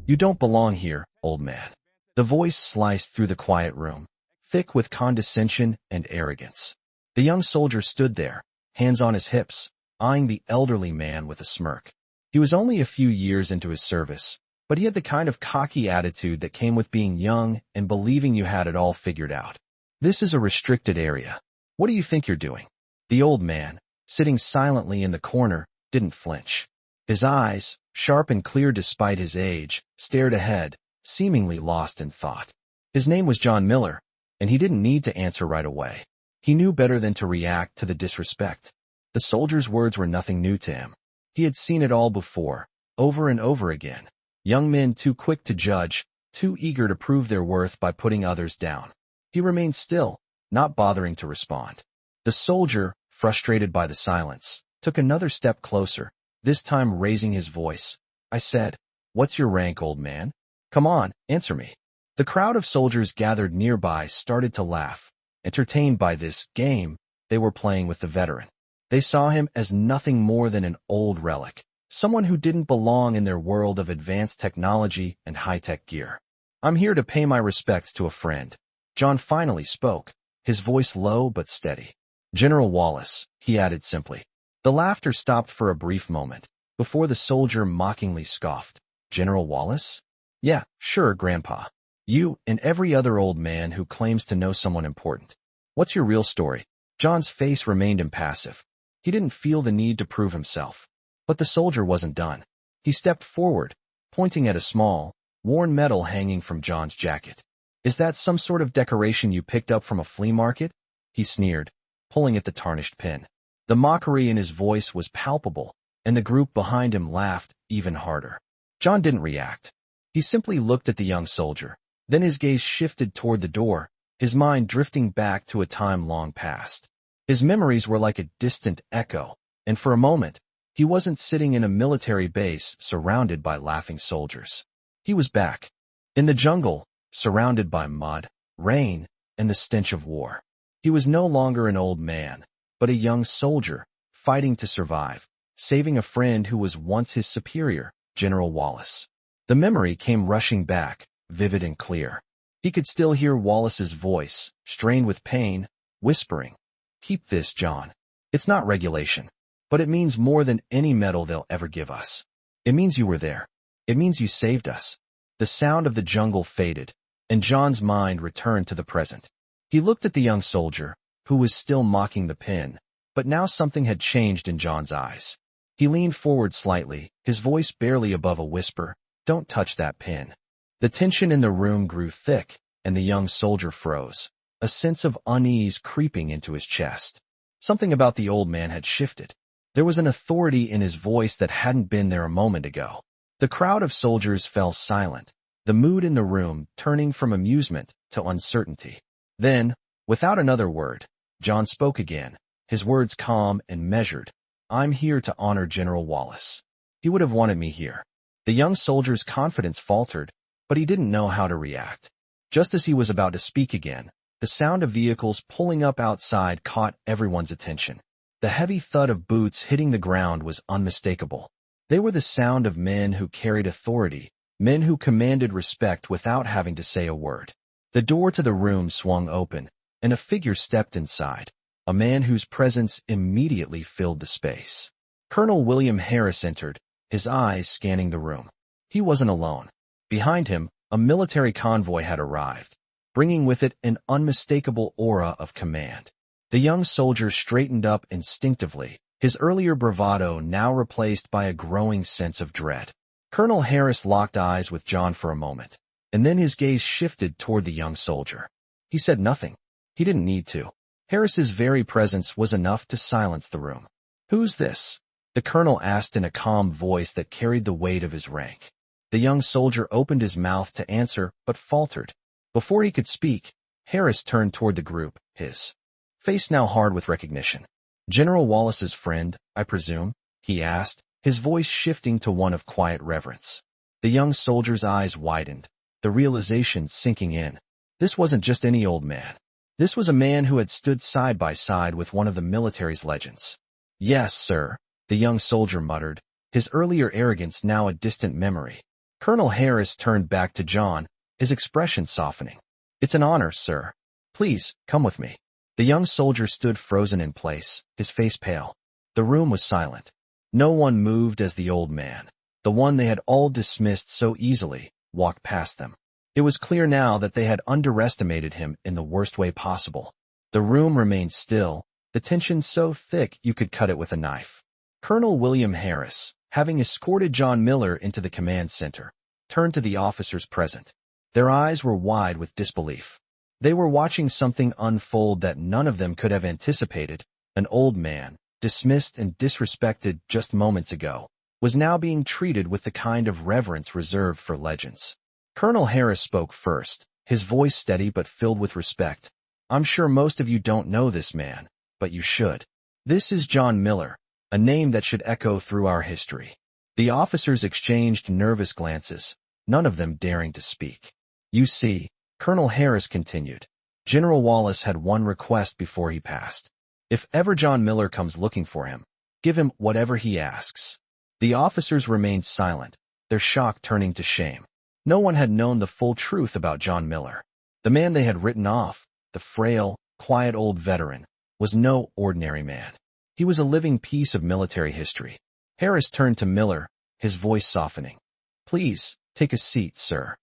You don't belong here, old man. The voice sliced through the quiet room, thick with condescension and arrogance. The young soldier stood there, hands on his hips, eyeing the elderly man with a smirk. He was only a few years into his service, but he had the kind of cocky attitude that came with being young and believing you had it all figured out. This is a restricted area. What do you think you're doing? The old man, sitting silently in the corner, didn't flinch. His eyes, sharp and clear despite his age, stared ahead, seemingly lost in thought. His name was John Miller, and he didn't need to answer right away. He knew better than to react to the disrespect. The soldier's words were nothing new to him. He had seen it all before, over and over again. Young men too quick to judge, too eager to prove their worth by putting others down. He remained still, not bothering to respond. The soldier, frustrated by the silence, took another step closer, this time raising his voice. I said, "What's your rank, old man? Come on, answer me." The crowd of soldiers gathered nearby started to laugh, entertained by this game they were playing with the veteran. They saw him as nothing more than an old relic, someone who didn't belong in their world of advanced technology and high-tech gear. "I'm here to pay my respects to a friend." John finally spoke, his voice low but steady. "General Wallace," he added simply. The laughter stopped for a brief moment, before the soldier mockingly scoffed. "General Wallace? Yeah, sure, Grandpa. You and every other old man who claims to know someone important. What's your real story?" John's face remained impassive. He didn't feel the need to prove himself. But the soldier wasn't done. He stepped forward, pointing at a small, worn medal hanging from John's jacket. "Is that some sort of decoration you picked up from a flea market?" he sneered, pulling at the tarnished pin. The mockery in his voice was palpable, and the group behind him laughed even harder. John didn't react. He simply looked at the young soldier. Then his gaze shifted toward the door, his mind drifting back to a time long past. His memories were like a distant echo, and for a moment, he wasn't sitting in a military base surrounded by laughing soldiers. He was back, in the jungle, surrounded by mud, rain, and the stench of war. He was no longer an old man, but a young soldier, fighting to survive, saving a friend who was once his superior, General Wallace. The memory came rushing back, vivid and clear. He could still hear Wallace's voice, strained with pain, whispering, "Keep this, John. It's not regulation, but it means more than any medal they'll ever give us. It means you were there. It means you saved us." The sound of the jungle faded, and John's mind returned to the present. He looked at the young soldier, who was still mocking the pin, but now something had changed in John's eyes. He leaned forward slightly, his voice barely above a whisper, "Don't touch that pin." The tension in the room grew thick, and the young soldier froze, a sense of unease creeping into his chest. Something about the old man had shifted. There was an authority in his voice that hadn't been there a moment ago. The crowd of soldiers fell silent, the mood in the room turning from amusement to uncertainty. Then, without another word, John spoke again, his words calm and measured. "I'm here to honor General Wallace. He would have wanted me here." The young soldier's confidence faltered, but he didn't know how to react. Just as he was about to speak again, the sound of vehicles pulling up outside caught everyone's attention. The heavy thud of boots hitting the ground was unmistakable. They were the sound of men who carried authority, men who commanded respect without having to say a word. The door to the room swung open, and a figure stepped inside, a man whose presence immediately filled the space. Colonel William Harris entered, his eyes scanning the room. He wasn't alone. Behind him, a military convoy had arrived, bringing with it an unmistakable aura of command. The young soldier straightened up instinctively, his earlier bravado now replaced by a growing sense of dread. Colonel Harris locked eyes with John for a moment, and then his gaze shifted toward the young soldier. He said nothing. He didn't need to. Harris's very presence was enough to silence the room. "Who's this?" the colonel asked in a calm voice that carried the weight of his rank. The young soldier opened his mouth to answer, but faltered. Before he could speak, Harris turned toward the group, his face now hard with recognition. "General Wallace's friend, I presume?" he asked, his voice shifting to one of quiet reverence. The young soldier's eyes widened, the realization sinking in. This wasn't just any old man. This was a man who had stood side by side with one of the military's legends. "Yes, sir," the young soldier muttered, his earlier arrogance now a distant memory. Colonel Harris turned back to John, his expression softening. "It's an honor, sir. Please, come with me." The young soldier stood frozen in place, his face pale. The room was silent. No one moved as the old man, the one they had all dismissed so easily, walked past them. It was clear now that they had underestimated him in the worst way possible. The room remained still, the tension so thick you could cut it with a knife. Colonel William Harris, having escorted John Miller into the command center, turned to the officers present. Their eyes were wide with disbelief. They were watching something unfold that none of them could have anticipated. An old man, dismissed and disrespected just moments ago, was now being treated with the kind of reverence reserved for legends. Colonel Harris spoke first, his voice steady but filled with respect. "I'm sure most of you don't know this man, but you should. This is John Miller, a name that should echo through our history." The officers exchanged nervous glances, none of them daring to speak. "You see," Colonel Harris continued, "General Wallace had one request before he passed. If ever John Miller comes looking for him, give him whatever he asks." The officers remained silent, their shock turning to shame. No one had known the full truth about John Miller. The man they had written off, the frail, quiet old veteran, was no ordinary man. He was a living piece of military history. Harris turned to Miller, his voice softening. "Please, take a seat, sir."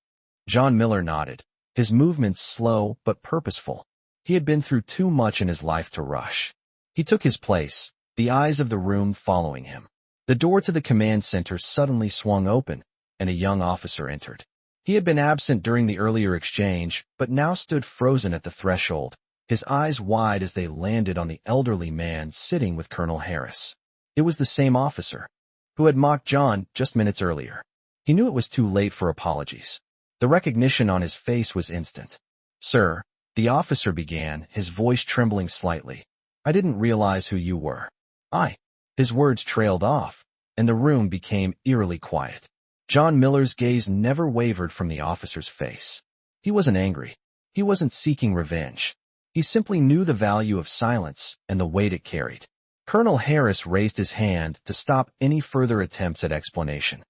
John Miller nodded, his movements slow but purposeful. He had been through too much in his life to rush. He took his place, the eyes of the room following him. The door to the command center suddenly swung open, and a young officer entered. He had been absent during the earlier exchange, but now stood frozen at the threshold, his eyes wide as they landed on the elderly man sitting with Colonel Harris. It was the same officer who had mocked John just minutes earlier. He knew it was too late for apologies. The recognition on his face was instant. "Sir," the officer began, his voice trembling slightly, "I didn't realize who you were." His words trailed off, and the room became eerily quiet. John Miller's gaze never wavered from the officer's face. He wasn't angry. He wasn't seeking revenge. He simply knew the value of silence and the weight it carried. Colonel Harris raised his hand to stop any further attempts at explanation.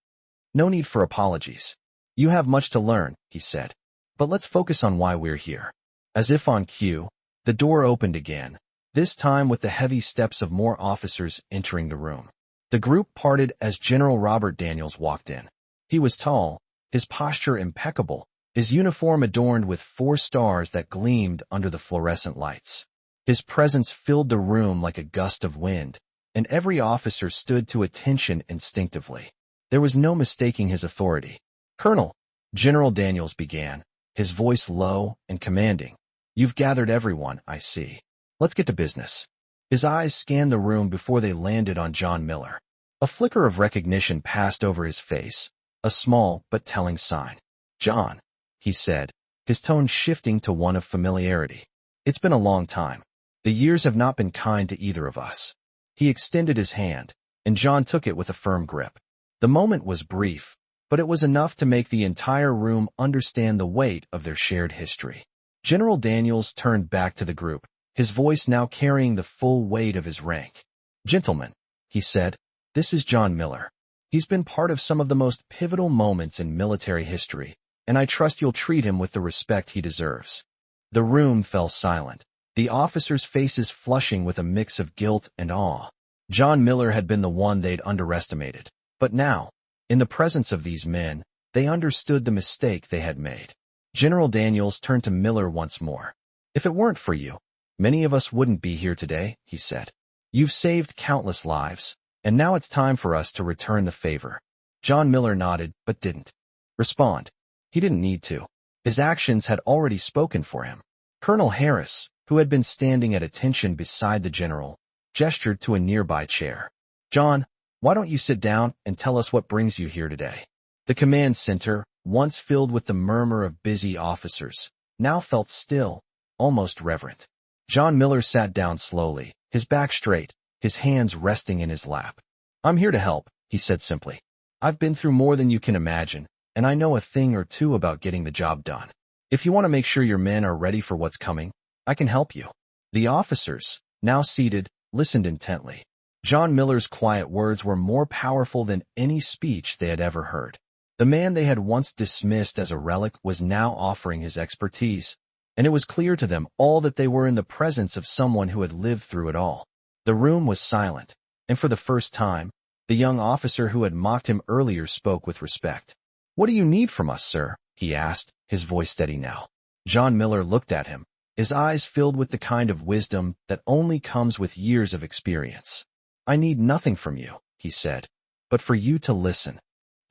"No need for apologies. You have much to learn," he said. "But let's focus on why we're here." As if on cue, the door opened again, this time with the heavy steps of more officers entering the room. The group parted as General Robert Daniels walked in. He was tall, his posture impeccable, his uniform adorned with 4 stars that gleamed under the fluorescent lights. His presence filled the room like a gust of wind, and every officer stood to attention instinctively. There was no mistaking his authority. "Colonel," General Daniels began, his voice low and commanding, "you've gathered everyone, I see. Let's get to business." His eyes scanned the room before they landed on John Miller. A flicker of recognition passed over his face, a small but telling sign. "John," he said, his tone shifting to one of familiarity. "It's been a long time. The years have not been kind to either of us." He extended his hand, and John took it with a firm grip. The moment was brief, but it was enough to make the entire room understand the weight of their shared history. General Daniels turned back to the group, his voice now carrying the full weight of his rank. "Gentlemen," he said, "this is John Miller. He's been part of some of the most pivotal moments in military history, and I trust you'll treat him with the respect he deserves." The room fell silent, the officers' faces flushing with a mix of guilt and awe. John Miller had been the one they'd underestimated, but now, in the presence of these men, they understood the mistake they had made. General Daniels turned to Miller once more. "If it weren't for you, many of us wouldn't be here today," he said. "You've saved countless lives, and now it's time for us to return the favor." John Miller nodded, but didn't respond. He didn't need to. His actions had already spoken for him. Colonel Harris, who had been standing at attention beside the general, gestured to a nearby chair. "John, why don't you sit down and tell us what brings you here today?" The command center, once filled with the murmur of busy officers, now felt still, almost reverent. John Miller sat down slowly, his back straight, his hands resting in his lap. "I'm here to help," he said simply. "I've been through more than you can imagine, and I know a thing or two about getting the job done. If you want to make sure your men are ready for what's coming, I can help you." The officers, now seated, listened intently. John Miller's quiet words were more powerful than any speech they had ever heard. The man they had once dismissed as a relic was now offering his expertise, and it was clear to them all that they were in the presence of someone who had lived through it all. The room was silent, and for the first time, the young officer who had mocked him earlier spoke with respect. "What do you need from us, sir?" he asked, his voice steady now. John Miller looked at him, his eyes filled with the kind of wisdom that only comes with years of experience. "I need nothing from you," he said, "but for you to listen."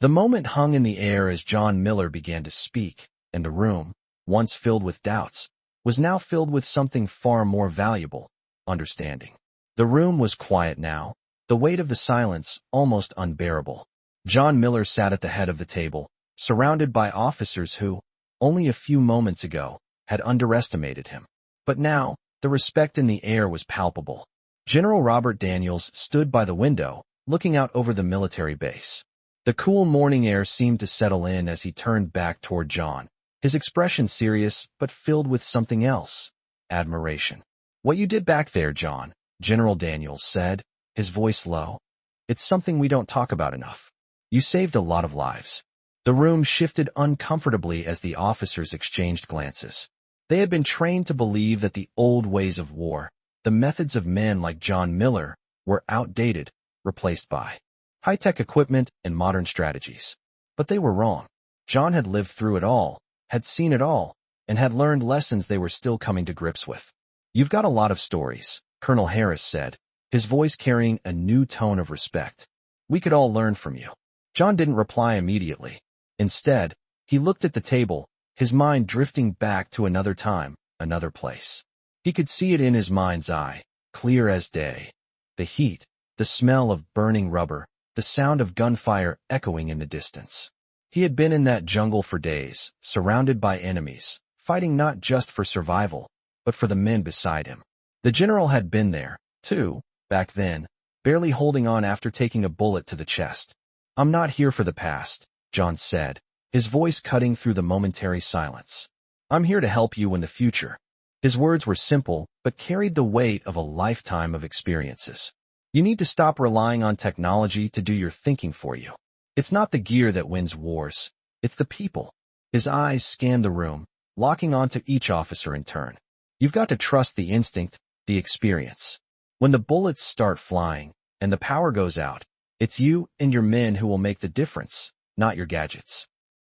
The moment hung in the air as John Miller began to speak, and the room, once filled with doubts, was now filled with something far more valuable: understanding. The room was quiet now, the weight of the silence almost unbearable. John Miller sat at the head of the table, surrounded by officers who, only a few moments ago, had underestimated him. But now, the respect in the air was palpable. General Robert Daniels stood by the window, looking out over the military base. The cool morning air seemed to settle in as he turned back toward John, his expression serious but filled with something else: admiration. "What you did back there, John," General Daniels said, his voice low, "it's something we don't talk about enough. You saved a lot of lives." The room shifted uncomfortably as the officers exchanged glances. They had been trained to believe that the old ways of war, the methods of men like John Miller, were outdated, replaced by high-tech equipment and modern strategies. But they were wrong. John had lived through it all, had seen it all, and had learned lessons they were still coming to grips with. "You've got a lot of stories," Colonel Harris said, his voice carrying a new tone of respect. "We could all learn from you." John didn't reply immediately. Instead, he looked at the table, his mind drifting back to another time, another place. He could see it in his mind's eye, clear as day. The heat, the smell of burning rubber, the sound of gunfire echoing in the distance. He had been in that jungle for days, surrounded by enemies, fighting not just for survival, but for the men beside him. The general had been there, too, back then, barely holding on after taking a bullet to the chest. "I'm not here for the past," John said, his voice cutting through the momentary silence. "I'm here to help you in the future." His words were simple, but carried the weight of a lifetime of experiences. You need to stop relying on technology to do your thinking for you. It's not the gear that wins wars. It's the people. His eyes scanned the room, locking onto each officer in turn. You've got to trust the instinct, the experience. When the bullets start flying, and the power goes out, it's you and your men who will make the difference, not your gadgets.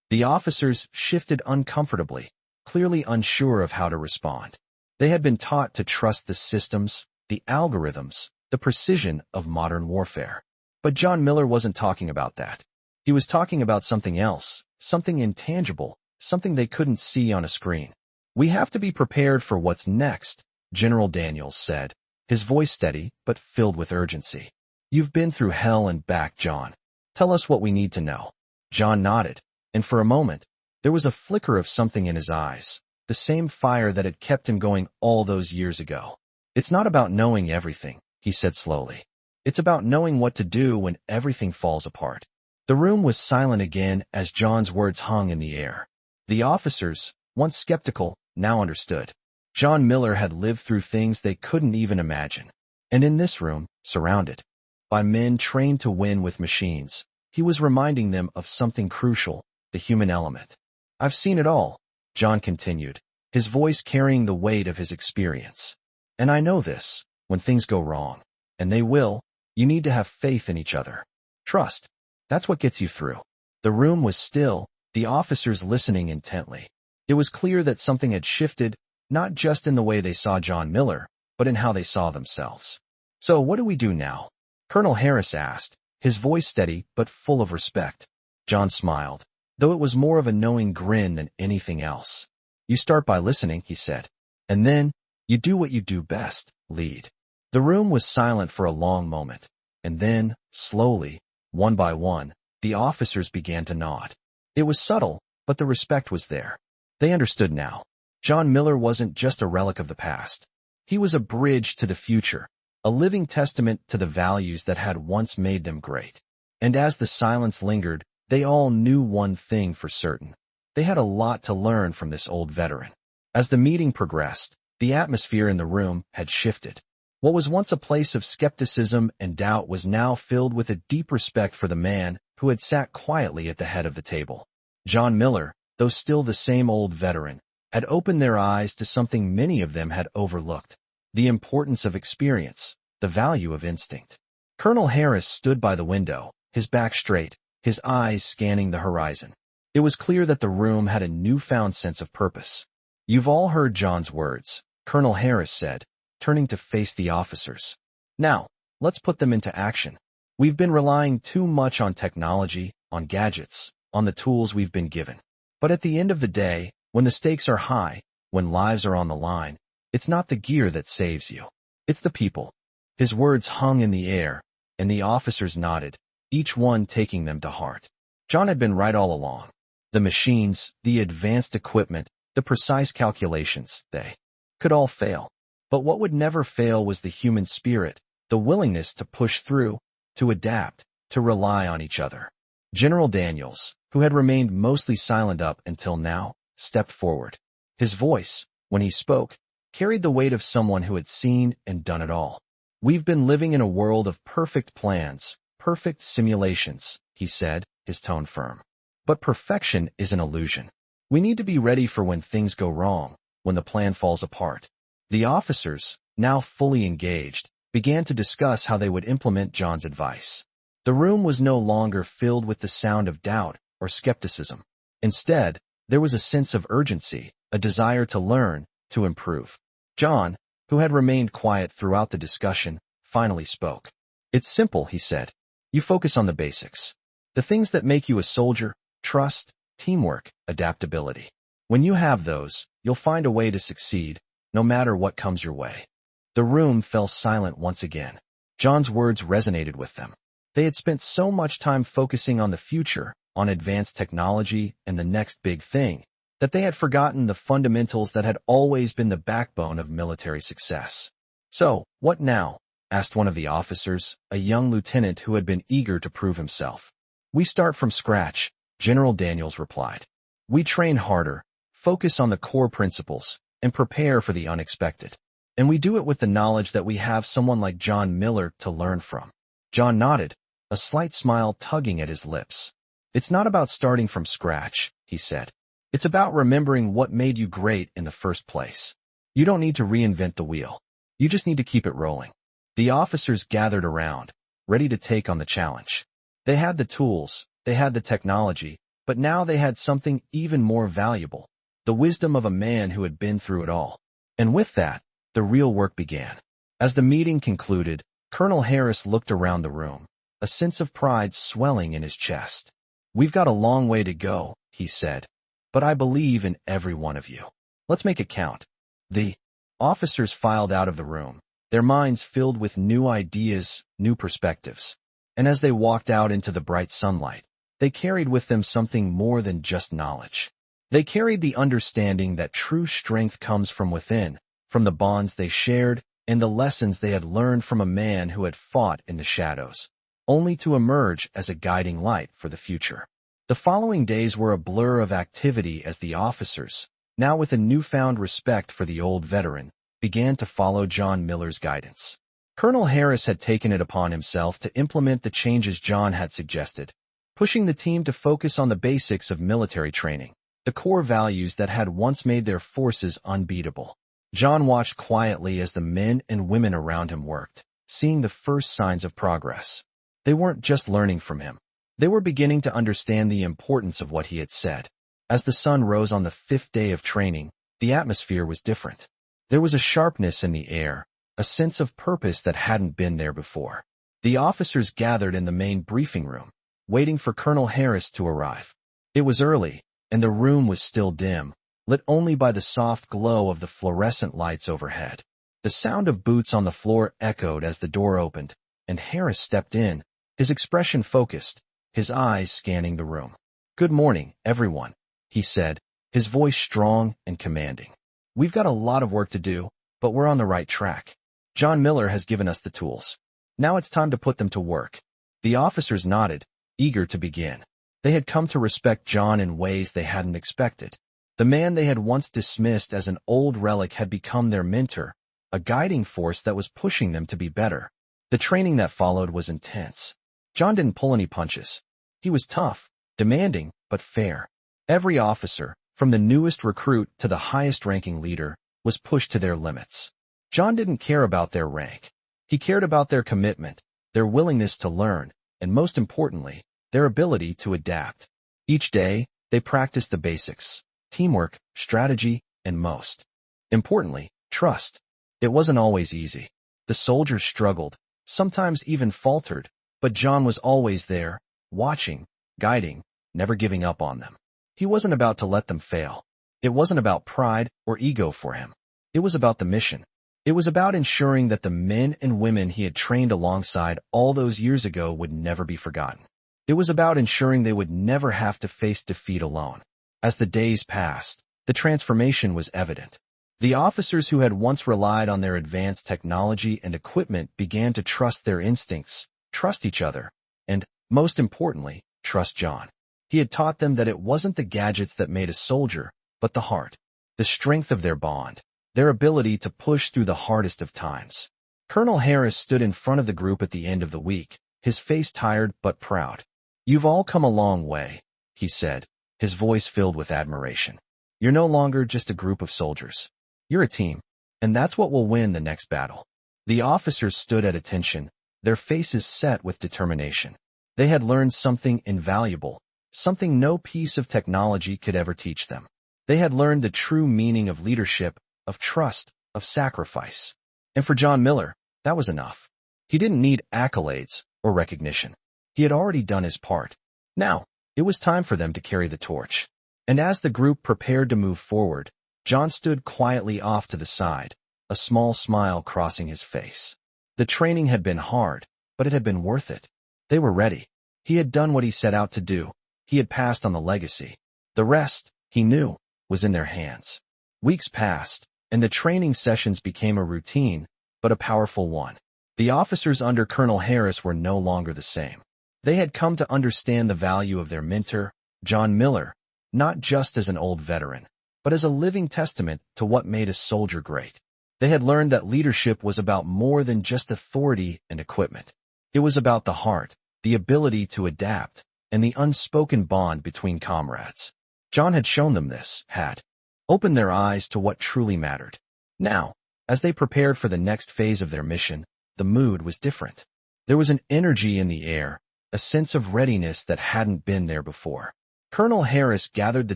The officers shifted uncomfortably, clearly unsure of how to respond. They had been taught to trust the systems, the algorithms, the precision of modern warfare. But John Miller wasn't talking about that. He was talking about something else, something intangible, something they couldn't see on a screen. "We have to be prepared for what's next," General Daniels said, his voice steady but filled with urgency. "You've been through hell and back, John. Tell us what we need to know." John nodded, and for a moment, there was a flicker of something in his eyes, the same fire that had kept him going all those years ago. "It's not about knowing everything," he said slowly. "It's about knowing what to do when everything falls apart." The room was silent again as John's words hung in the air. The officers, once skeptical, now understood. John Miller had lived through things they couldn't even imagine. And in this room, surrounded by men trained to win with machines, he was reminding them of something crucial: the human element. "I've seen it all," John continued, his voice carrying the weight of his experience. "And I know this: when things go wrong, and they will, you need to have faith in each other. Trust. That's what gets you through." The room was still, the officers listening intently. It was clear that something had shifted, not just in the way they saw John Miller, but in how they saw themselves. "So what do we do now?" Colonel Harris asked, his voice steady but full of respect. John smiled, though it was more of a knowing grin than anything else. "You start by listening," he said. "And then, you do what you do best: lead." The room was silent for a long moment, and then, slowly, one by one, the officers began to nod. It was subtle, but the respect was there. They understood now. John Miller wasn't just a relic of the past. He was a bridge to the future, a living testament to the values that had once made them great. And as the silence lingered, they all knew one thing for certain: they had a lot to learn from this old veteran. As the meeting progressed, the atmosphere in the room had shifted. What was once a place of skepticism and doubt was now filled with a deep respect for the man who had sat quietly at the head of the table. John Miller, though still the same old veteran, had opened their eyes to something many of them had overlooked: the importance of experience, the value of instinct. Colonel Harris stood by the window, his back straight, his eyes scanning the horizon. It was clear that the room had a newfound sense of purpose. "You've all heard John's words," Colonel Harris said, turning to face the officers. "Now, let's put them into action. We've been relying too much on technology, on gadgets, on the tools we've been given. But at the end of the day, when the stakes are high, when lives are on the line, it's not the gear that saves you. It's the people." His words hung in the air, and the officers nodded, each one taking them to heart. John had been right all along. The machines, the advanced equipment, the precise calculations, they could all fail. But what would never fail was the human spirit, the willingness to push through, to adapt, to rely on each other. General Daniels, who had remained mostly silent up until now, stepped forward. His voice, when he spoke, carried the weight of someone who had seen and done it all. "We've been living in a world of perfect plans, perfect simulations," he said, his tone firm. "But perfection is an illusion. We need to be ready for when things go wrong, when the plan falls apart." The officers, now fully engaged, began to discuss how they would implement John's advice. The room was no longer filled with the sound of doubt or skepticism. Instead, there was a sense of urgency, a desire to learn, to improve. John, who had remained quiet throughout the discussion, finally spoke. "It's simple," he said. "You focus on the basics. The things that make you a soldier: trust, teamwork, adaptability. When you have those, you'll find a way to succeed, no matter what comes your way." The room fell silent once again. John's words resonated with them. They had spent so much time focusing on the future, on advanced technology and the next big thing, that they had forgotten the fundamentals that had always been the backbone of military success. "So, what now?" asked one of the officers, a young lieutenant who had been eager to prove himself. "We start from scratch," General Daniels replied. "We train harder, focus on the core principles, and prepare for the unexpected. And we do it with the knowledge that we have someone like John Miller to learn from." John nodded, a slight smile tugging at his lips. "It's not about starting from scratch," he said. "It's about remembering what made you great in the first place. You don't need to reinvent the wheel. You just need to keep it rolling." The officers gathered around, ready to take on the challenge. They had the tools, they had the technology, but now they had something even more valuable: the wisdom of a man who had been through it all. And with that, the real work began. As the meeting concluded, Colonel Harris looked around the room, a sense of pride swelling in his chest. "We've got a long way to go," he said, "but I believe in every one of you. Let's make it count." The officers filed out of the room, their minds filled with new ideas, new perspectives. And as they walked out into the bright sunlight, they carried with them something more than just knowledge. They carried the understanding that true strength comes from within, from the bonds they shared, and the lessons they had learned from a man who had fought in the shadows, only to emerge as a guiding light for the future. The following days were a blur of activity as the officers, now with a newfound respect for the old veteran, began to follow John Miller's guidance. Colonel Harris had taken it upon himself to implement the changes John had suggested, pushing the team to focus on the basics of military training, the core values that had once made their forces unbeatable. John watched quietly as the men and women around him worked, seeing the first signs of progress. They weren't just learning from him. They were beginning to understand the importance of what he had said. As the sun rose on the 5th day of training, the atmosphere was different. There was a sharpness in the air, a sense of purpose that hadn't been there before. The officers gathered in the main briefing room, waiting for Colonel Harris to arrive. It was early, and the room was still dim, lit only by the soft glow of the fluorescent lights overhead. The sound of boots on the floor echoed as the door opened, and Harris stepped in, his expression focused, his eyes scanning the room. "Good morning, everyone," he said, his voice strong and commanding. "We've got a lot of work to do, but we're on the right track. John Miller has given us the tools. Now it's time to put them to work." The officers nodded, eager to begin. They had come to respect John in ways they hadn't expected. The man they had once dismissed as an old relic had become their mentor, a guiding force that was pushing them to be better. The training that followed was intense. John didn't pull any punches. He was tough, demanding, but fair. Every officer, from the newest recruit to the highest-ranking leader, was pushed to their limits. John didn't care about their rank. He cared about their commitment, their willingness to learn, and most importantly, their ability to adapt. Each day, they practiced the basics: teamwork, strategy, and most importantly, trust. It wasn't always easy. The soldiers struggled, sometimes even faltered, but John was always there, watching, guiding, never giving up on them. He wasn't about to let them fail. It wasn't about pride or ego for him. It was about the mission. It was about ensuring that the men and women he had trained alongside all those years ago would never be forgotten. It was about ensuring they would never have to face defeat alone. As the days passed, the transformation was evident. The officers who had once relied on their advanced technology and equipment began to trust their instincts, trust each other, and, most importantly, trust John. He had taught them that it wasn't the gadgets that made a soldier, but the heart, the strength of their bond, their ability to push through the hardest of times. Colonel Harris stood in front of the group at the end of the week, his face tired but proud. "You've all come a long way," he said, his voice filled with admiration. "You're no longer just a group of soldiers. You're a team, and that's what will win the next battle." The officers stood at attention, their faces set with determination. They had learned something invaluable, something no piece of technology could ever teach them. They had learned the true meaning of leadership, of trust, of sacrifice. And for John Miller, that was enough. He didn't need accolades or recognition. He had already done his part. Now, it was time for them to carry the torch. And as the group prepared to move forward, John stood quietly off to the side, a small smile crossing his face. The training had been hard, but it had been worth it. They were ready. He had done what he set out to do. He had passed on the legacy. The rest, he knew, was in their hands. Weeks passed, and the training sessions became a routine, but a powerful one. The officers under Colonel Harris were no longer the same. They had come to understand the value of their mentor, John Miller, not just as an old veteran, but as a living testament to what made a soldier great. They had learned that leadership was about more than just authority and equipment. It was about the heart, the ability to adapt, and the unspoken bond between comrades. John had shown them this, had opened their eyes to what truly mattered. Now, as they prepared for the next phase of their mission, the mood was different. There was an energy in the air, a sense of readiness that hadn't been there before. Colonel Harris gathered the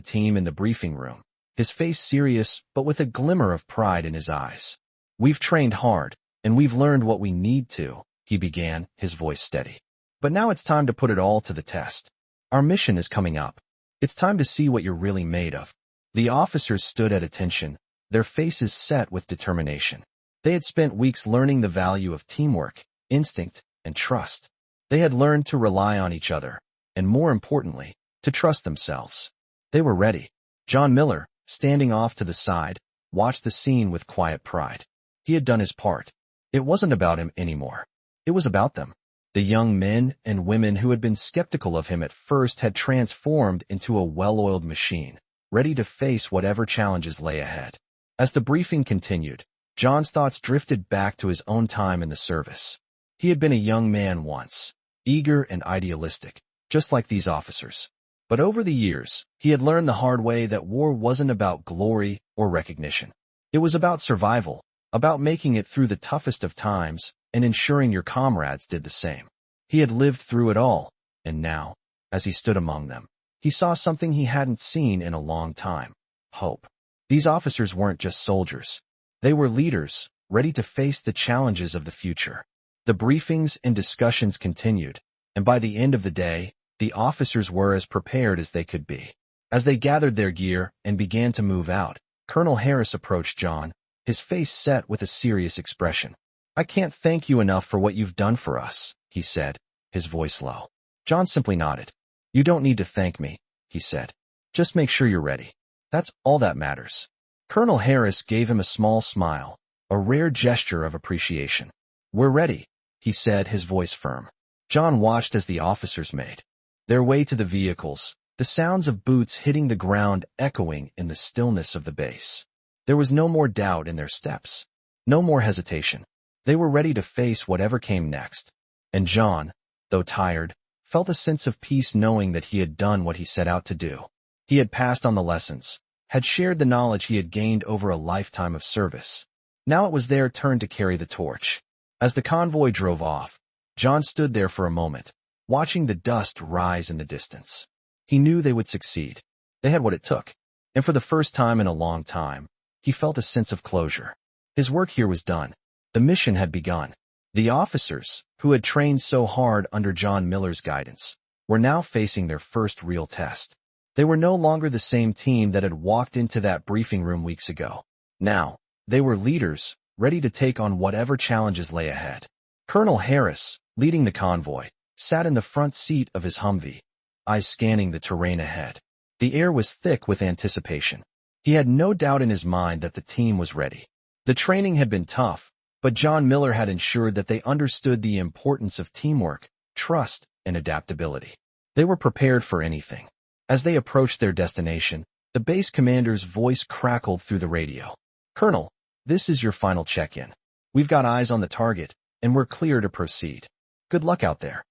team in the briefing room, his face serious but with a glimmer of pride in his eyes. "We've trained hard, and we've learned what we need to," he began, his voice steady. "But now it's time to put it all to the test. Our mission is coming up. It's time to see what you're really made of." The officers stood at attention, their faces set with determination. They had spent weeks learning the value of teamwork, instinct, and trust. They had learned to rely on each other, and more importantly, to trust themselves. They were ready. John Miller, standing off to the side, watched the scene with quiet pride. He had done his part. It wasn't about him anymore. It was about them. The young men and women who had been skeptical of him at first had transformed into a well-oiled machine, ready to face whatever challenges lay ahead. As the briefing continued, John's thoughts drifted back to his own time in the service. He had been a young man once, eager and idealistic, just like these officers. But over the years, he had learned the hard way that war wasn't about glory or recognition. It was about survival, about making it through the toughest of times and ensuring your comrades did the same. He had lived through it all, and now, as he stood among them, he saw something he hadn't seen in a long time: hope. These officers weren't just soldiers. They were leaders, ready to face the challenges of the future. The briefings and discussions continued, and by the end of the day, the officers were as prepared as they could be. As they gathered their gear and began to move out, Colonel Harris approached John, his face set with a serious expression. "I can't thank you enough for what you've done for us," he said, his voice low. John simply nodded. "You don't need to thank me," he said. "Just make sure you're ready. That's all that matters." Colonel Harris gave him a small smile, a rare gesture of appreciation. "We're ready," he said, his voice firm. John watched as the officers made their way to the vehicles, the sounds of boots hitting the ground echoing in the stillness of the base. There was no more doubt in their steps, no more hesitation. They were ready to face whatever came next. And John, though tired, felt a sense of peace knowing that he had done what he set out to do. He had passed on the lessons, had shared the knowledge he had gained over a lifetime of service. Now it was their turn to carry the torch. As the convoy drove off, John stood there for a moment, watching the dust rise in the distance. He knew they would succeed. They had what it took. And for the first time in a long time, he felt a sense of closure. His work here was done. The mission had begun. The officers, who had trained so hard under John Miller's guidance, were now facing their first real test. They were no longer the same team that had walked into that briefing room weeks ago. Now, they were leaders, ready to take on whatever challenges lay ahead. Colonel Harris, leading the convoy, sat in the front seat of his Humvee, eyes scanning the terrain ahead. The air was thick with anticipation. He had no doubt in his mind that the team was ready. The training had been tough, but John Miller had ensured that they understood the importance of teamwork, trust, and adaptability. They were prepared for anything. As they approached their destination, the base commander's voice crackled through the radio. "Colonel, this is your final check-in. We've got eyes on the target, and we're clear to proceed. Good luck out there."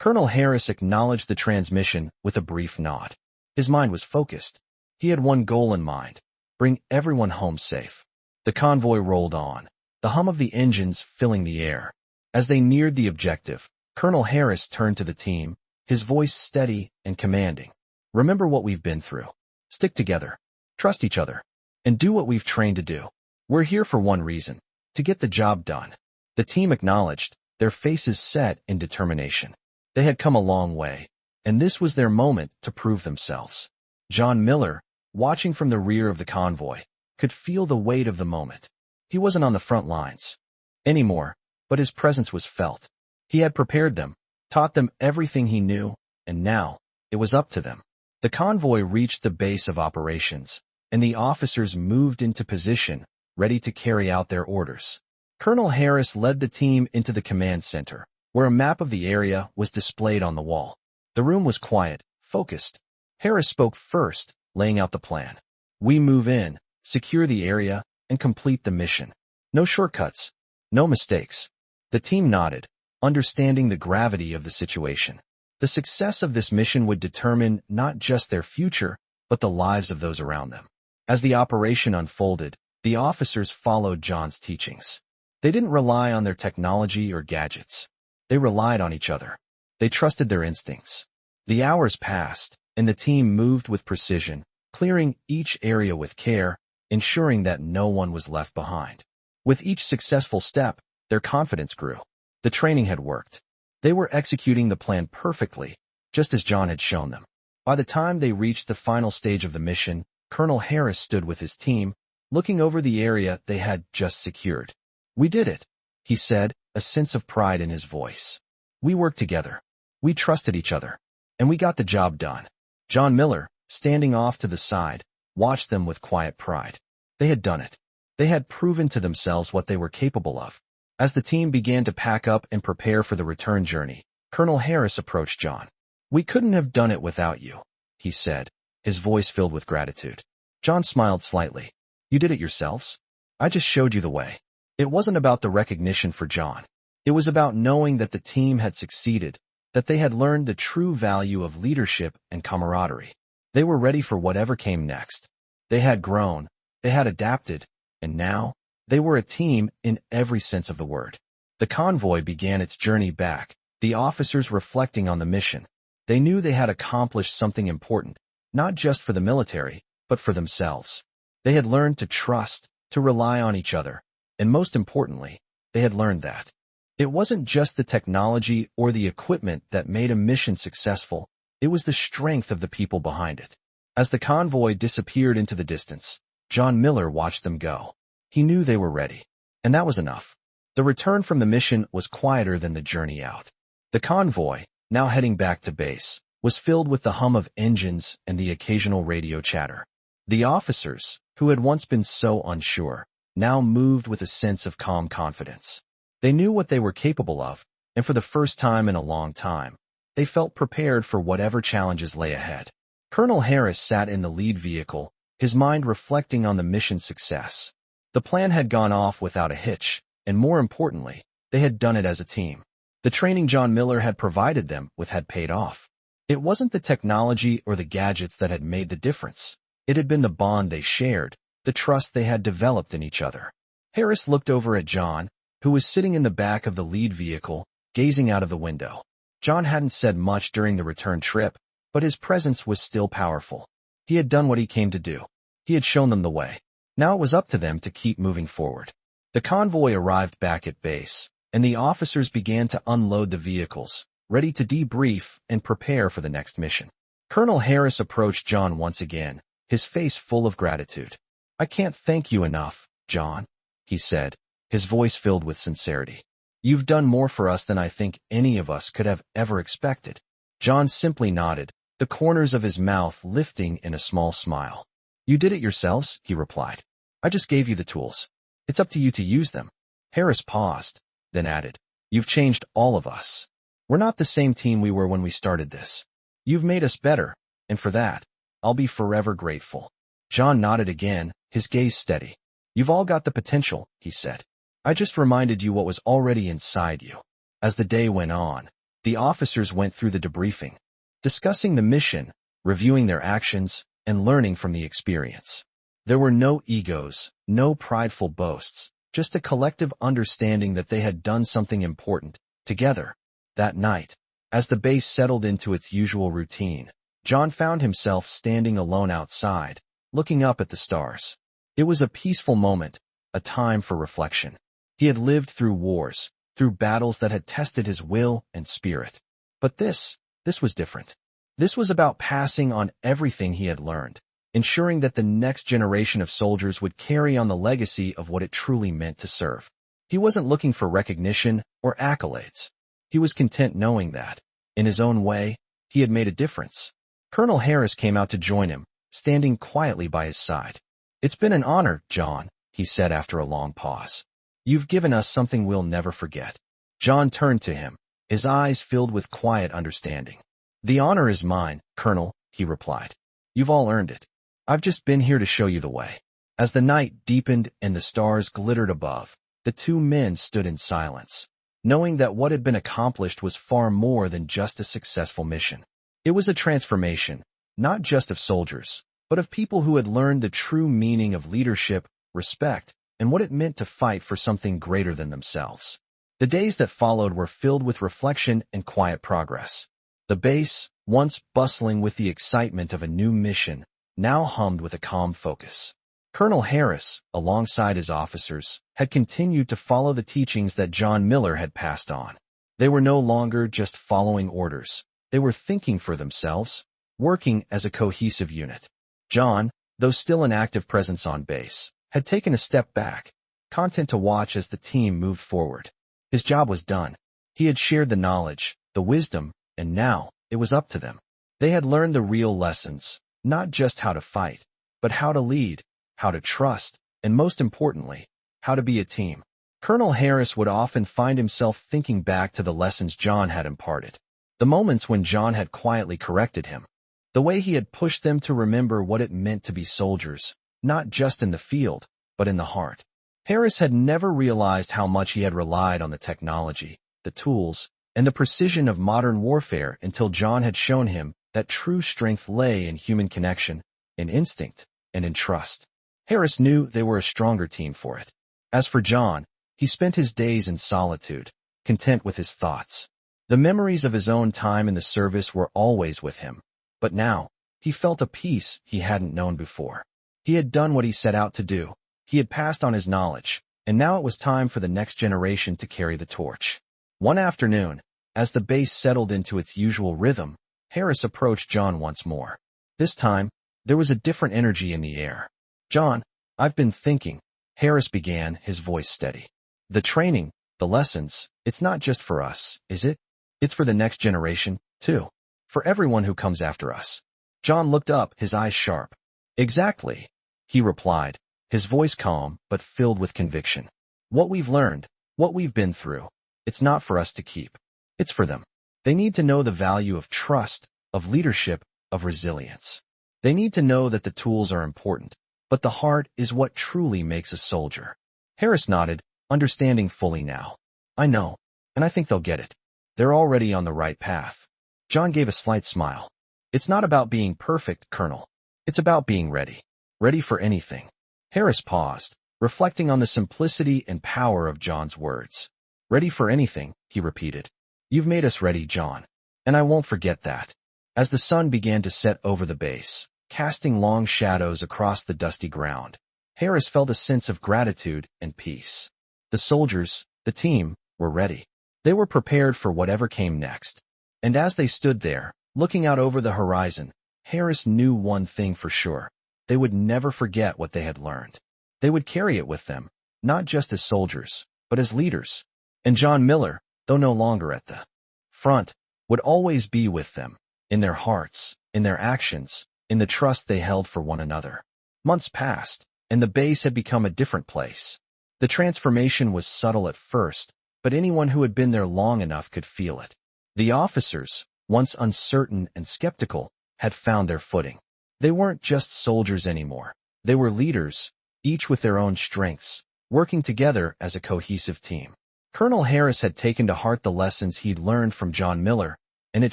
Colonel Harris acknowledged the transmission with a brief nod. His mind was focused. He had one goal in mind: bring everyone home safe. The convoy rolled on, the hum of the engines filling the air. As they neared the objective, Colonel Harris turned to the team, his voice steady and commanding. "Remember what we've been through. Stick together, trust each other, and do what we've trained to do. We're here for one reason: to get the job done." The team acknowledged, their faces set in determination. They had come a long way, and this was their moment to prove themselves. John Miller, watching from the rear of the convoy, could feel the weight of the moment. He wasn't on the front lines anymore, but his presence was felt. He had prepared them, taught them everything he knew, and now it was up to them. The convoy reached the base of operations, and the officers moved into position, ready to carry out their orders. Colonel Harris led the team into the command center, where a map of the area was displayed on the wall. The room was quiet, focused. Harris spoke first, laying out the plan. "We move in, secure the area, and complete the mission. No shortcuts, no mistakes." The team nodded, understanding the gravity of the situation. The success of this mission would determine not just their future, but the lives of those around them. As the operation unfolded, the officers followed John's teachings. They didn't rely on their technology or gadgets. They relied on each other. They trusted their instincts. The hours passed, and the team moved with precision, clearing each area with care, ensuring that no one was left behind. With each successful step, their confidence grew. The training had worked. They were executing the plan perfectly, just as John had shown them. By the time they reached the final stage of the mission, Colonel Harris stood with his team, looking over the area they had just secured. "We did it," he said, a sense of pride in his voice. "We worked together. We trusted each other. And we got the job done." John Miller, standing off to the side, watched them with quiet pride. They had done it. They had proven to themselves what they were capable of. As the team began to pack up and prepare for the return journey, Colonel Harris approached John. "We couldn't have done it without you," he said, his voice filled with gratitude. John smiled slightly. "You did it yourselves. I just showed you the way." It wasn't about the recognition for John. It was about knowing that the team had succeeded, that they had learned the true value of leadership and camaraderie. They were ready for whatever came next. They had grown, they had adapted, and now, they were a team in every sense of the word. The convoy began its journey back, the officers reflecting on the mission. They knew they had accomplished something important, not just for the military, but for themselves. They had learned to trust, to rely on each other, and most importantly, they had learned that it wasn't just the technology or the equipment that made a mission successful, it was the strength of the people behind it. As the convoy disappeared into the distance, John Miller watched them go. He knew they were ready, and that was enough. The return from the mission was quieter than the journey out. The convoy, now heading back to base, was filled with the hum of engines and the occasional radio chatter. The officers, who had once been so unsure, now moved with a sense of calm confidence. They knew what they were capable of, and for the first time in a long time, they felt prepared for whatever challenges lay ahead. Colonel Harris sat in the lead vehicle, his mind reflecting on the mission's success. The plan had gone off without a hitch, and more importantly, they had done it as a team. The training John Miller had provided them with had paid off. It wasn't the technology or the gadgets that had made the difference. It had been the bond they shared, the trust they had developed in each other. Harris looked over at John, who was sitting in the back of the lead vehicle, gazing out of the window. John hadn't said much during the return trip, but his presence was still powerful. He had done what he came to do. He had shown them the way. Now it was up to them to keep moving forward. The convoy arrived back at base, and the officers began to unload the vehicles, ready to debrief and prepare for the next mission. Colonel Harris approached John once again, his face full of gratitude. "I can't thank you enough, John," he said, his voice filled with sincerity. "You've done more for us than I think any of us could have ever expected." John simply nodded, the corners of his mouth lifting in a small smile. "You did it yourselves," he replied. "I just gave you the tools. It's up to you to use them." Harris paused, then added, "You've changed all of us. We're not the same team we were when we started this. You've made us better, and for that, I'll be forever grateful." John nodded again, his gaze steady. "You've all got the potential," he said. "I just reminded you what was already inside you." As the day went on, the officers went through the debriefing, discussing the mission, reviewing their actions, and learning from the experience. There were no egos, no prideful boasts, just a collective understanding that they had done something important, together. That night, as the base settled into its usual routine, John found himself standing alone outside, looking up at the stars. It was a peaceful moment, a time for reflection. He had lived through wars, through battles that had tested his will and spirit. But this was different. This was about passing on everything he had learned, ensuring that the next generation of soldiers would carry on the legacy of what it truly meant to serve. He wasn't looking for recognition or accolades. He was content knowing that, in his own way, he had made a difference. Colonel Harris came out to join him, standing quietly by his side. "It's been an honor, John," he said after a long pause. "You've given us something we'll never forget." John turned to him, his eyes filled with quiet understanding. "The honor is mine, Colonel," he replied. "You've all earned it. I've just been here to show you the way." As the night deepened and the stars glittered above, the two men stood in silence, knowing that what had been accomplished was far more than just a successful mission. It was a transformation, not just of soldiers, but of people who had learned the true meaning of leadership, respect, and what it meant to fight for something greater than themselves. The days that followed were filled with reflection and quiet progress. The base, once bustling with the excitement of a new mission, now hummed with a calm focus. Colonel Harris, alongside his officers, had continued to follow the teachings that John Miller had passed on. They were no longer just following orders. They were thinking for themselves, working as a cohesive unit. John, though still an active presence on base, had taken a step back, content to watch as the team moved forward. His job was done. He had shared the knowledge, the wisdom, and now it was up to them. They had learned the real lessons, not just how to fight, but how to lead, how to trust, and most importantly, how to be a team. Colonel Harris would often find himself thinking back to the lessons John had imparted, the moments when John had quietly corrected him, the way he had pushed them to remember what it meant to be soldiers, not just in the field, but in the heart. Harris had never realized how much he had relied on the technology, the tools, and the precision of modern warfare until John had shown him that true strength lay in human connection, in instinct, and in trust. Harris knew they were a stronger team for it. As for John, he spent his days in solitude, content with his thoughts. The memories of his own time in the service were always with him, but now, he felt a peace he hadn't known before. He had done what he set out to do. He had passed on his knowledge, and now it was time for the next generation to carry the torch. One afternoon, as the base settled into its usual rhythm, Harris approached John once more. This time, there was a different energy in the air. "John, I've been thinking," Harris began, his voice steady. "The training, the lessons, it's not just for us, is it? It's for the next generation, too. For everyone who comes after us." John looked up, his eyes sharp. "Exactly," he replied, his voice calm but filled with conviction. "What we've learned, what we've been through, it's not for us to keep. It's for them. They need to know the value of trust, of leadership, of resilience. They need to know that the tools are important, but the heart is what truly makes a soldier." Harris nodded, understanding fully now. "I know, and I think they'll get it." They're already on the right path. John gave a slight smile. It's not about being perfect, Colonel. It's about being ready. Ready for anything. Harris paused, reflecting on the simplicity and power of John's words. Ready for anything, he repeated. You've made us ready, John. And I won't forget that. As the sun began to set over the base, casting long shadows across the dusty ground, Harris felt a sense of gratitude and peace. The soldiers, the team, were ready. They were prepared for whatever came next. And as they stood there, looking out over the horizon, Harris knew one thing for sure. They would never forget what they had learned. They would carry it with them, not just as soldiers, but as leaders. And John Miller, though no longer at the front, would always be with them, in their hearts, in their actions, in the trust they held for one another. Months passed, and the base had become a different place. The transformation was subtle at first, but anyone who had been there long enough could feel it. The officers, once uncertain and skeptical, had found their footing. They weren't just soldiers anymore. They were leaders, each with their own strengths, working together as a cohesive team. Colonel Harris had taken to heart the lessons he'd learned from John Miller, and it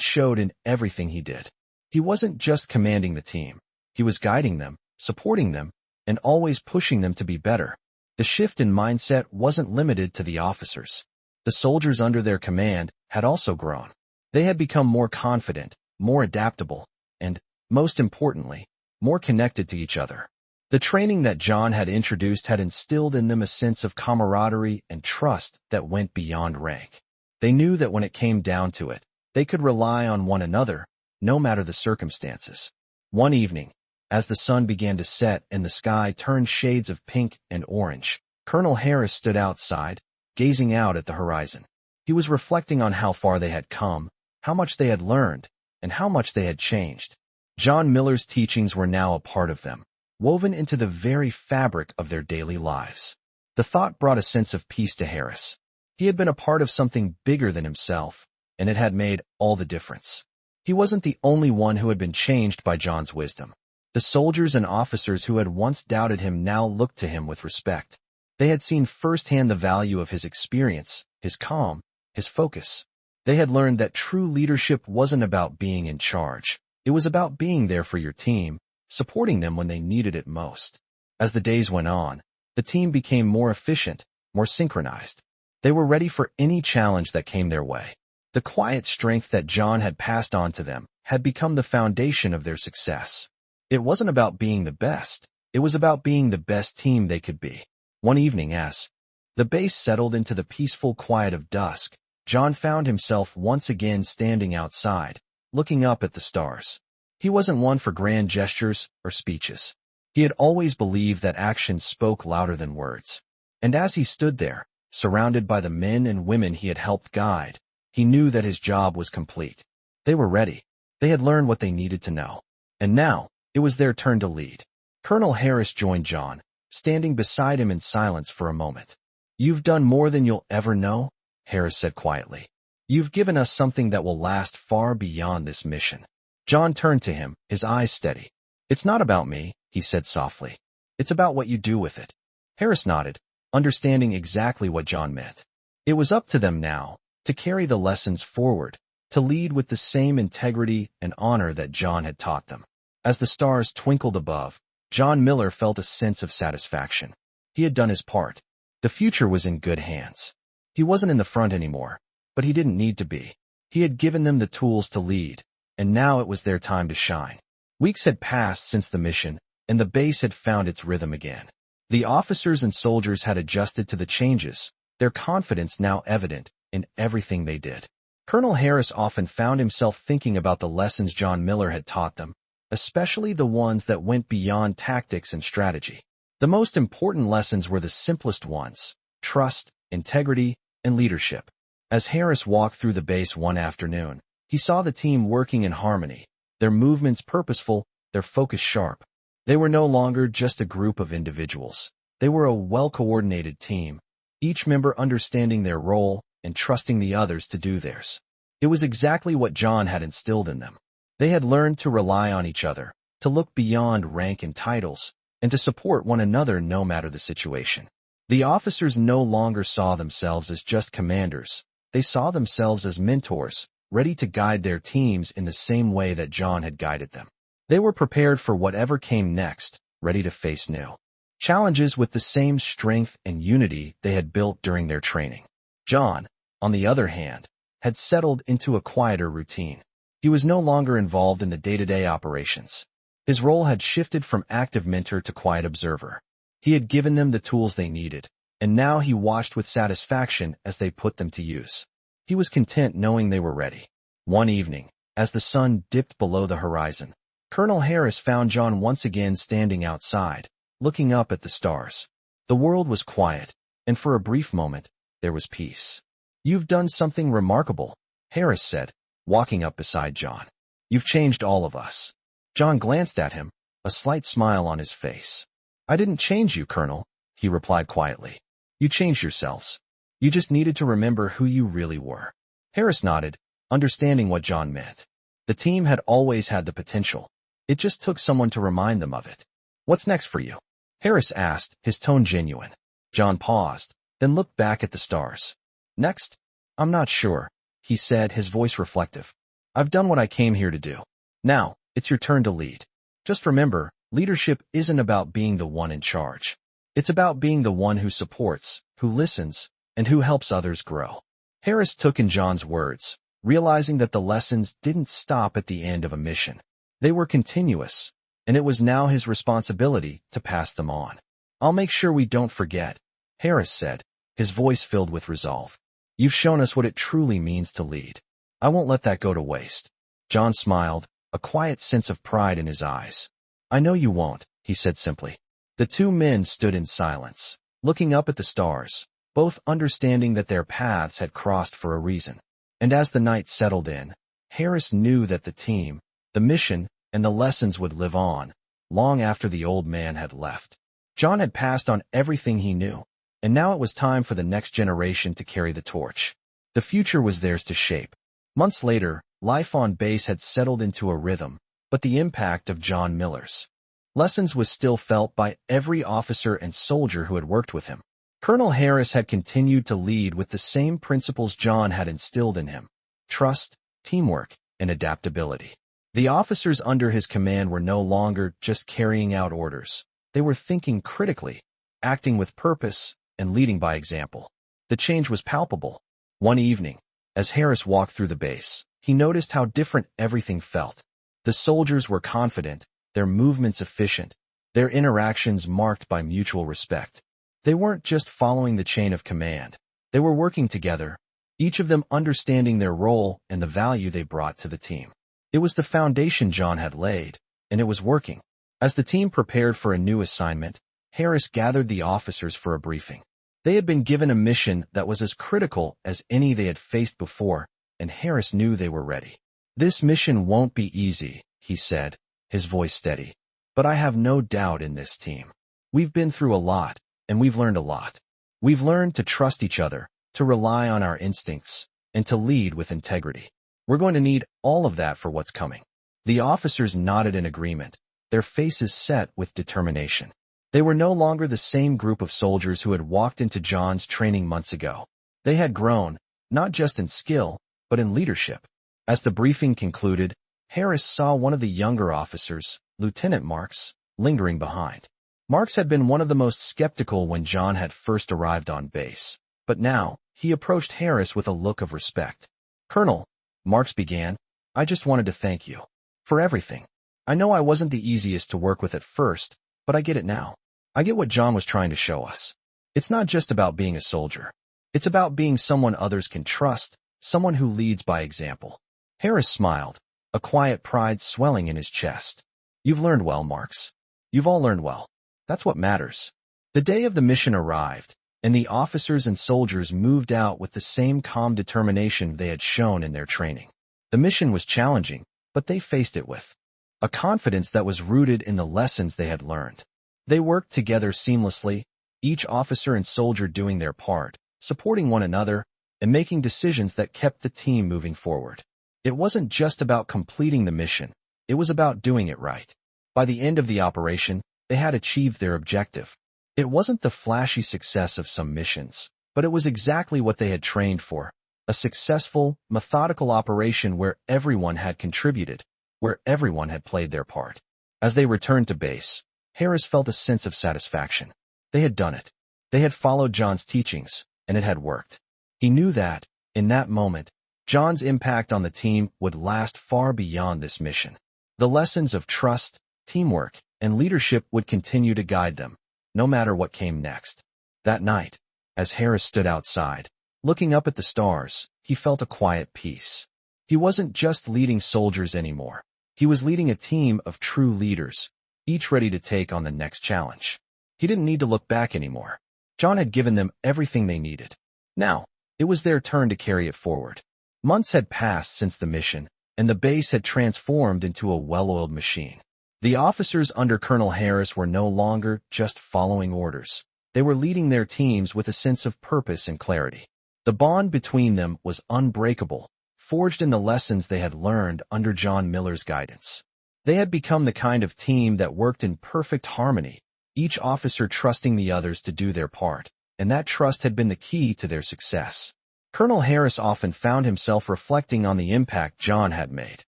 showed in everything he did. He wasn't just commanding the team. He was guiding them, supporting them, and always pushing them to be better. The shift in mindset wasn't limited to the officers. The soldiers under their command had also grown. They had become more confident, more adaptable, and, most importantly, more connected to each other. The training that John had introduced had instilled in them a sense of camaraderie and trust that went beyond rank. They knew that when it came down to it, they could rely on one another, no matter the circumstances. One evening, as the sun began to set and the sky turned shades of pink and orange, Colonel Harris stood outside, gazing out at the horizon. He was reflecting on how far they had come, how much they had learned, and how much they had changed. John Miller's teachings were now a part of them, woven into the very fabric of their daily lives. The thought brought a sense of peace to Harris. He had been a part of something bigger than himself, and it had made all the difference. He wasn't the only one who had been changed by John's wisdom. The soldiers and officers who had once doubted him now looked to him with respect. They had seen firsthand the value of his experience, his calm, his focus. They had learned that true leadership wasn't about being in charge. It was about being there for your team, supporting them when they needed it most. As the days went on, the team became more efficient, more synchronized. They were ready for any challenge that came their way. The quiet strength that John had passed on to them had become the foundation of their success. It wasn't about being the best. It was about being the best team they could be. One evening as the base settled into the peaceful quiet of dusk, John found himself once again standing outside, looking up at the stars. He wasn't one for grand gestures or speeches. He had always believed that actions spoke louder than words. And as he stood there, surrounded by the men and women he had helped guide, he knew that his job was complete. They were ready. They had learned what they needed to know. And now, it was their turn to lead. Colonel Harris joined John, standing beside him in silence for a moment. "You've done more than you'll ever know," Harris said quietly. "You've given us something that will last far beyond this mission." John turned to him, his eyes steady. "It's not about me," he said softly. "It's about what you do with it." Harris nodded, understanding exactly what John meant. It was up to them now, to carry the lessons forward, to lead with the same integrity and honor that John had taught them. As the stars twinkled above, John Miller felt a sense of satisfaction. He had done his part. The future was in good hands. He wasn't in the front anymore, but he didn't need to be. He had given them the tools to lead, and now it was their time to shine. Weeks had passed since the mission, and the base had found its rhythm again. The officers and soldiers had adjusted to the changes, their confidence now evident in everything they did. Colonel Harris often found himself thinking about the lessons John Miller had taught them, especially the ones that went beyond tactics and strategy. The most important lessons were the simplest ones: trust, integrity, and leadership. As Harris walked through the base one afternoon, he saw the team working in harmony, their movements purposeful, their focus sharp. They were no longer just a group of individuals. They were a well-coordinated team, each member understanding their role and trusting the others to do theirs. It was exactly what John had instilled in them. They had learned to rely on each other, to look beyond rank and titles, and to support one another no matter the situation. The officers no longer saw themselves as just commanders. They saw themselves as mentors, ready to guide their teams in the same way that John had guided them. They were prepared for whatever came next, ready to face new challenges with the same strength and unity they had built during their training. John, on the other hand, had settled into a quieter routine. He was no longer involved in the day-to-day operations. His role had shifted from active mentor to quiet observer. He had given them the tools they needed, and now he watched with satisfaction as they put them to use. He was content knowing they were ready. One evening, as the sun dipped below the horizon, Colonel Harris found John once again standing outside, looking up at the stars. The world was quiet, and for a brief moment, there was peace. "You've done something remarkable," Harris said, walking up beside John. "You've changed all of us." John glanced at him, a slight smile on his face. "I didn't change you, Colonel," he replied quietly. "You changed yourselves. You just needed to remember who you really were." Harris nodded, understanding what John meant. The team had always had the potential. It just took someone to remind them of it. "What's next for you?" Harris asked, his tone genuine. John paused, then looked back at the stars. "Next? I'm not sure," he said, his voice reflective. "I've done what I came here to do. Now, it's your turn to lead. Just remember, leadership isn't about being the one in charge. It's about being the one who supports, who listens, and who helps others grow." Harris took in John's words, realizing that the lessons didn't stop at the end of a mission. They were continuous, and it was now his responsibility to pass them on. "I'll make sure we don't forget," Harris said, his voice filled with resolve. "You've shown us what it truly means to lead. I won't let that go to waste." John smiled, a quiet sense of pride in his eyes. "I know you won't," he said simply. The two men stood in silence, looking up at the stars, both understanding that their paths had crossed for a reason. And as the night settled in, Harris knew that the team, the mission, and the lessons would live on, long after the old man had left. John had passed on everything he knew, and now it was time for the next generation to carry the torch. The future was theirs to shape. Months later, life on base had settled into a rhythm, but the impact of John Miller's lessons was still felt by every officer and soldier who had worked with him. Colonel Harris had continued to lead with the same principles John had instilled in him: trust, teamwork, and adaptability. The officers under his command were no longer just carrying out orders. They were thinking critically, acting with purpose, and leading by example. The change was palpable. One evening, as Harris walked through the base, he noticed how different everything felt. The soldiers were confident, their movements efficient, their interactions marked by mutual respect. They weren't just following the chain of command. They were working together, each of them understanding their role and the value they brought to the team. It was the foundation John had laid, and it was working. As the team prepared for a new assignment, Harris gathered the officers for a briefing. They had been given a mission that was as critical as any they had faced before, and Harris knew they were ready. "This mission won't be easy," he said, his voice steady. "But I have no doubt in this team. We've been through a lot, and we've learned a lot. We've learned to trust each other, to rely on our instincts, and to lead with integrity. We're going to need all of that for what's coming." The officers nodded in agreement, their faces set with determination. They were no longer the same group of soldiers who had walked into John's training months ago. They had grown, not just in skill, but in leadership. As the briefing concluded, Harris saw one of the younger officers, Lieutenant Marks, lingering behind. Marks had been one of the most skeptical when John had first arrived on base, but now, he approached Harris with a look of respect. "Colonel," Marks began, "I just wanted to thank you for everything. I know I wasn't the easiest to work with at first, but I get it now. I get what John was trying to show us. It's not just about being a soldier. It's about being someone others can trust, someone who leads by example." Harris smiled, a quiet pride swelling in his chest. "You've learned well, Marks. You've all learned well. That's what matters." The day of the mission arrived, and the officers and soldiers moved out with the same calm determination they had shown in their training. The mission was challenging, but they faced it with a confidence that was rooted in the lessons they had learned. They worked together seamlessly, each officer and soldier doing their part, supporting one another, and making decisions that kept the team moving forward. It wasn't just about completing the mission, it was about doing it right. By the end of the operation, they had achieved their objective. It wasn't the flashy success of some missions, but it was exactly what they had trained for: A successful, methodical operation where everyone had contributed, where everyone had played their part. As they returned to base, Harris felt a sense of satisfaction. They had done it. They had followed John's teachings, and it had worked. He knew that, in that moment, John's impact on the team would last far beyond this mission. The lessons of trust, teamwork, and leadership would continue to guide them, no matter what came next. That night, as Harris stood outside, looking up at the stars, he felt a quiet peace. He wasn't just leading soldiers anymore. He was leading a team of true leaders, each ready to take on the next challenge. He didn't need to look back anymore. John had given them everything they needed. Now, it was their turn to carry it forward. Months had passed since the mission, and the base had transformed into a well-oiled machine. The officers under Colonel Harris were no longer just following orders. They were leading their teams with a sense of purpose and clarity. The bond between them was unbreakable, forged in the lessons they had learned under John Miller's guidance. They had become the kind of team that worked in perfect harmony, each officer trusting the others to do their part, and that trust had been the key to their success. Colonel Harris often found himself reflecting on the impact John had made.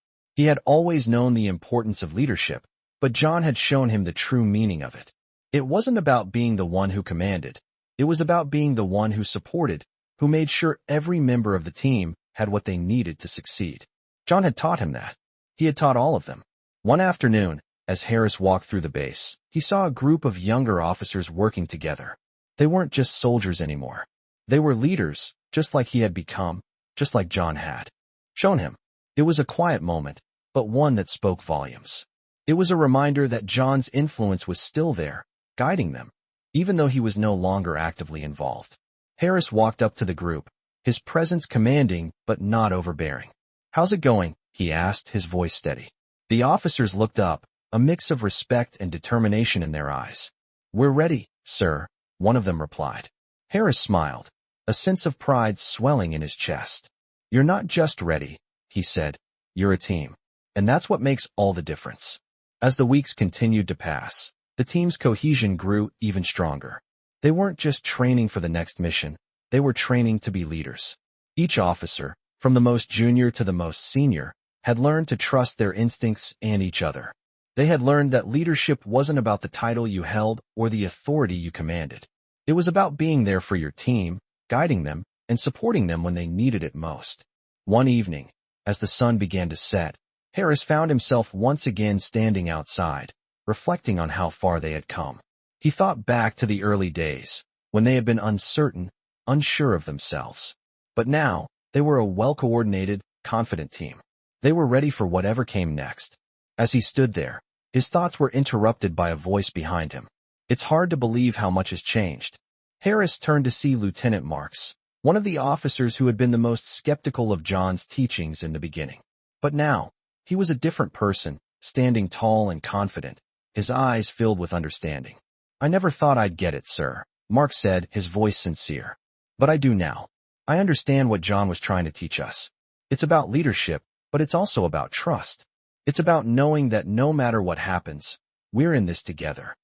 He had always known the importance of leadership, but John had shown him the true meaning of it. It wasn't about being the one who commanded. It was about being the one who supported, who made sure every member of the team had what they needed to succeed. John had taught him that. He had taught all of them. One afternoon, as Harris walked through the base, he saw a group of younger officers working together. They weren't just soldiers anymore. They were leaders, just like he had become, just like John had shown him. It was a quiet moment, but one that spoke volumes. It was a reminder that John's influence was still there, guiding them, even though he was no longer actively involved. Harris walked up to the group, his presence commanding but not overbearing. "How's it going?" he asked, his voice steady. The officers looked up, a mix of respect and determination in their eyes. "We're ready, sir," one of them replied. Harris smiled, a sense of pride swelling in his chest. "You're not just ready," he said. "You're a team. And that's what makes all the difference." As the weeks continued to pass, the team's cohesion grew even stronger. They weren't just training for the next mission, they were training to be leaders. Each officer, from the most junior to the most senior, had learned to trust their instincts and each other. They had learned that leadership wasn't about the title you held or the authority you commanded. It was about being there for your team, guiding them, and supporting them when they needed it most. One evening, as the sun began to set, Harris found himself once again standing outside, reflecting on how far they had come. He thought back to the early days, when they had been uncertain, unsure of themselves. But now, they were a well-coordinated, confident team. They were ready for whatever came next. As he stood there, his thoughts were interrupted by a voice behind him. "It's hard to believe how much has changed." Harris turned to see Lieutenant Marks, one of the officers who had been the most skeptical of John's teachings in the beginning. But now, he was a different person, standing tall and confident, his eyes filled with understanding. "I never thought I'd get it, sir," Mark said, his voice sincere. "But I do now. I understand what John was trying to teach us. It's about leadership, but it's also about trust. It's about knowing that no matter what happens, we're in this together."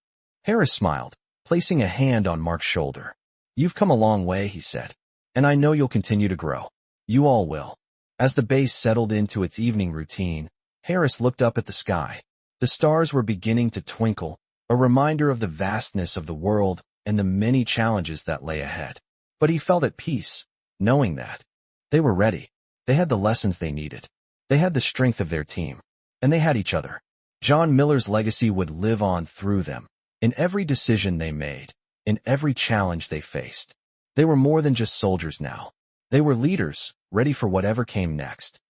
Harris smiled, placing a hand on Mark's shoulder. "You've come a long way," he said. "And I know you'll continue to grow. You all will." As the base settled into its evening routine, Harris looked up at the sky. The stars were beginning to twinkle, a reminder of the vastness of the world and the many challenges that lay ahead. But he felt at peace, knowing that they were ready. They had the lessons they needed. They had the strength of their team. And they had each other. John Miller's legacy would live on through them, in every decision they made, in every challenge they faced. They were more than just soldiers now. They were leaders, ready for whatever came next.